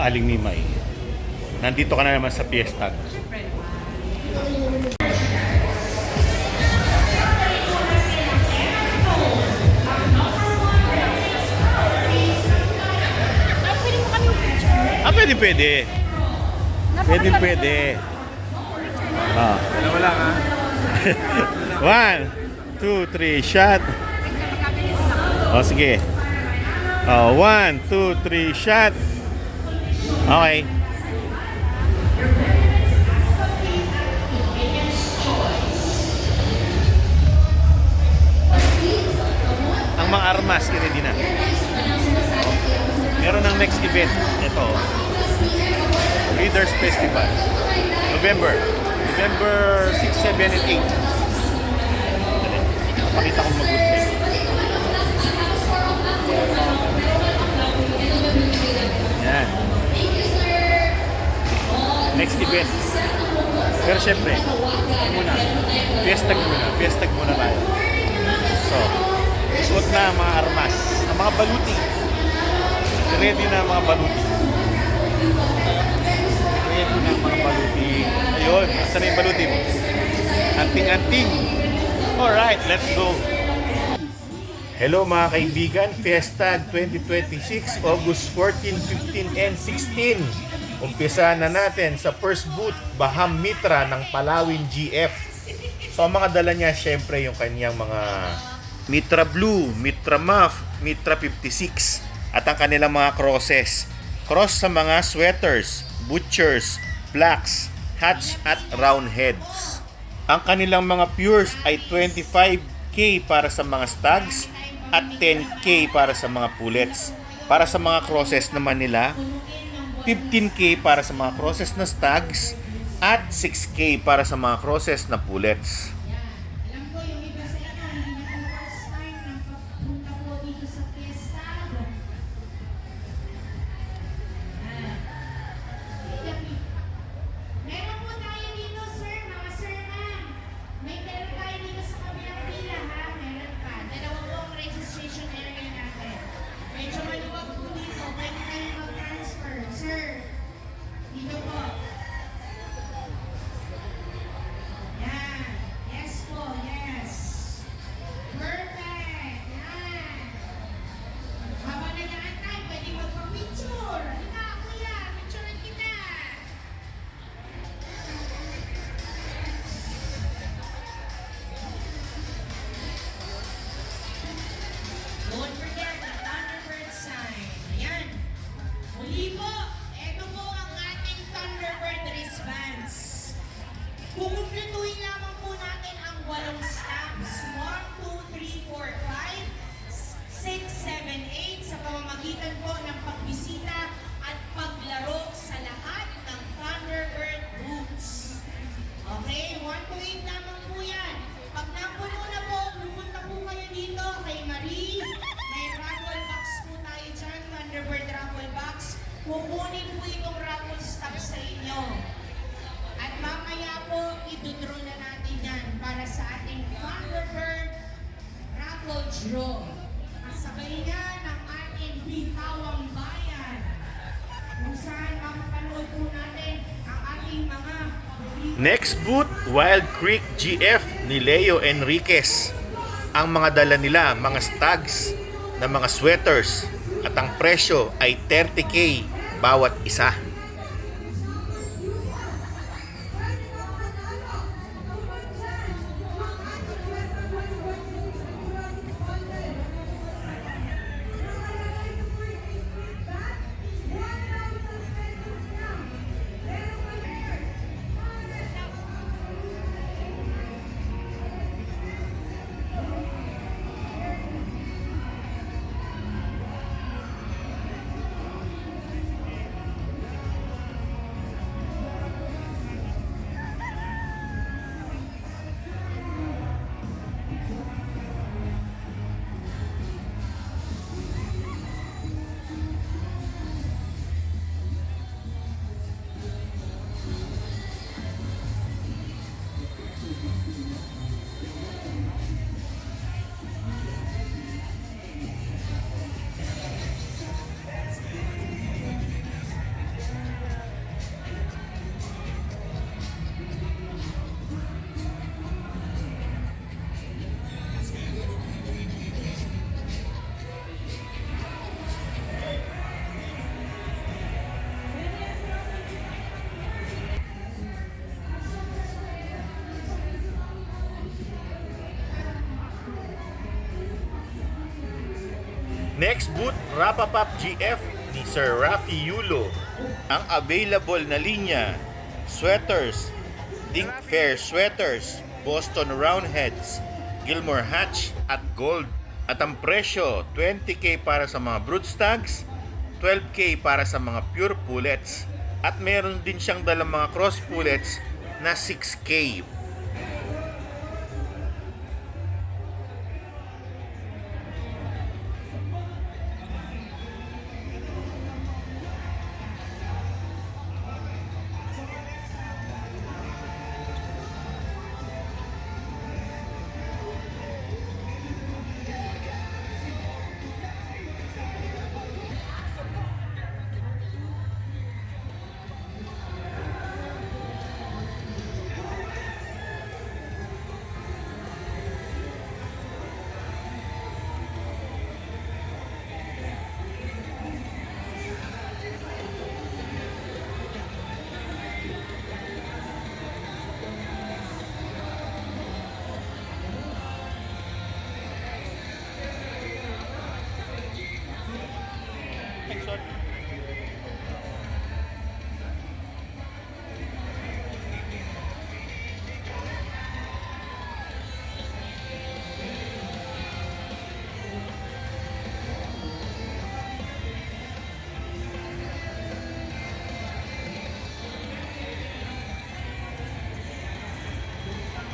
Aling Mimay. Nandito ka na naman sa Fiesta. Pwede, pwede. Pwede, pwede. Wala nga. 1, 2, 3, shot. Sige. 1, 2, 3, shot. Okay. Ang mga armas, i-ready na. Meron ng next event. Ito. Leaders Festival. November 6, 7, and 8. Pakita ko mag-good. Yan. Next event. Pero syempre, muna. Fiestag muna tayo. So, isuot na ang mga armas. Ang mga baluti. Ready na ang mga baluti. Ready na ang mga baluti. Ayun, saan yung baluti mo? Anting-anting. Alright, let's go. Hello mga kaibigan, Fiestag 2026, August 14, 15, and 16. Umpisa na natin sa first booth, Baham Mitra ng Palawin GF. So ang mga dala niya, syempre yung kanyang mga Mitra Blue, Mitra Muff, Mitra 56, at ang kanilang mga crosses. Cross sa mga sweaters, butchers, blacks, hats at round heads. Ang kanilang mga pures ay 25K para sa mga stags at 10K para sa mga pullets. Para sa mga crosses naman nila, 15K para sa mga crosses na stags at 6K para sa mga crosses na pullets. Kukumpletuhin lamang po natin ang 8 stamps. 1, 2, 3, 4, 5, 6, 7, 8 sa pamamagitan po ng pagbisita at paglaro sa lahat ng Thunderbird booths. Okay, 1 to 8 lamang po yan. Pag napuno na po, pumunta po kayo dito kay Marie. May raffle box po tayo dyan, Thunderbird raffle box. Kukunin po itong raffle stock sa inyo. At mamaya po, idudraw na natin yan para sa ating Thunderbird Raffle Draw. Kasabay niya ng ating Bihawang Bayan. Kung saan makapanood po natin ang ating mga... Next booth, Wild Creek GF ni Leo Enriquez. Ang mga dala nila, mga stags na mga sweaters at ang presyo ay 30K bawat isa. Next boot, Rapapap GF ni Sir Rafi Yulo. Ang available na linya, sweaters, Dink Fair Sweaters, Boston Roundheads, Gilmore Hatch at Gold. At ang presyo, 20k para sa mga broodstags, 12k para sa mga pure pullets. At meron din siyang dalang mga cross pullets na 6k.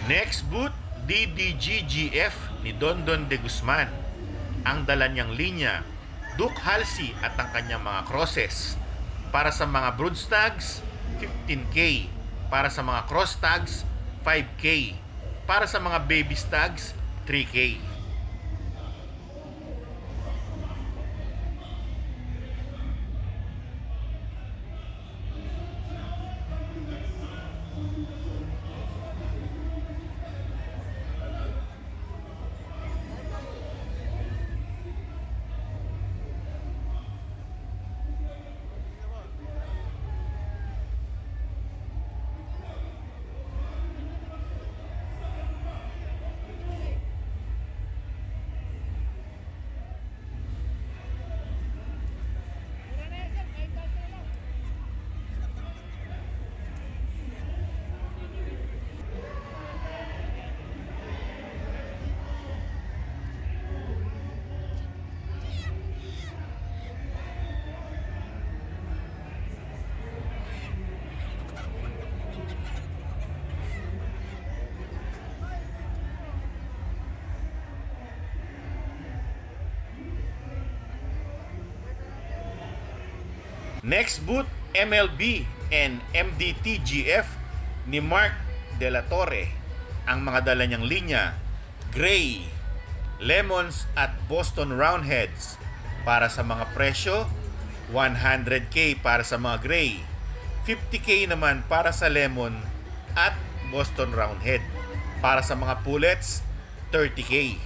Next boot, DDGGF ni Dondon de Guzman. Ang dala niyang linya, Duke Halsey at ang kanyang mga crosses. Para sa mga broodstags, 15k. Para sa mga cross tags, 5k. Para sa mga baby stags, 3k. Next boot, MLB and MDTGF ni Mark De La Torre. Ang mga dala niyang linya, Gray, Lemons at Boston Roundheads. Para sa mga presyo, 100k para sa mga Gray, 50k naman para sa Lemon at Boston Roundhead. Para sa mga pullets, 30k.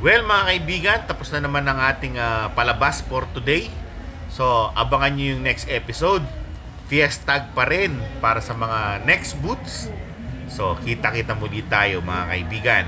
Well mga kaibigan, tapos na naman ang ating palabas for today. So abangan nyo yung next episode. Fiestag pa rin para sa mga next booths. So, kita-kita muli tayo mga kaibigan.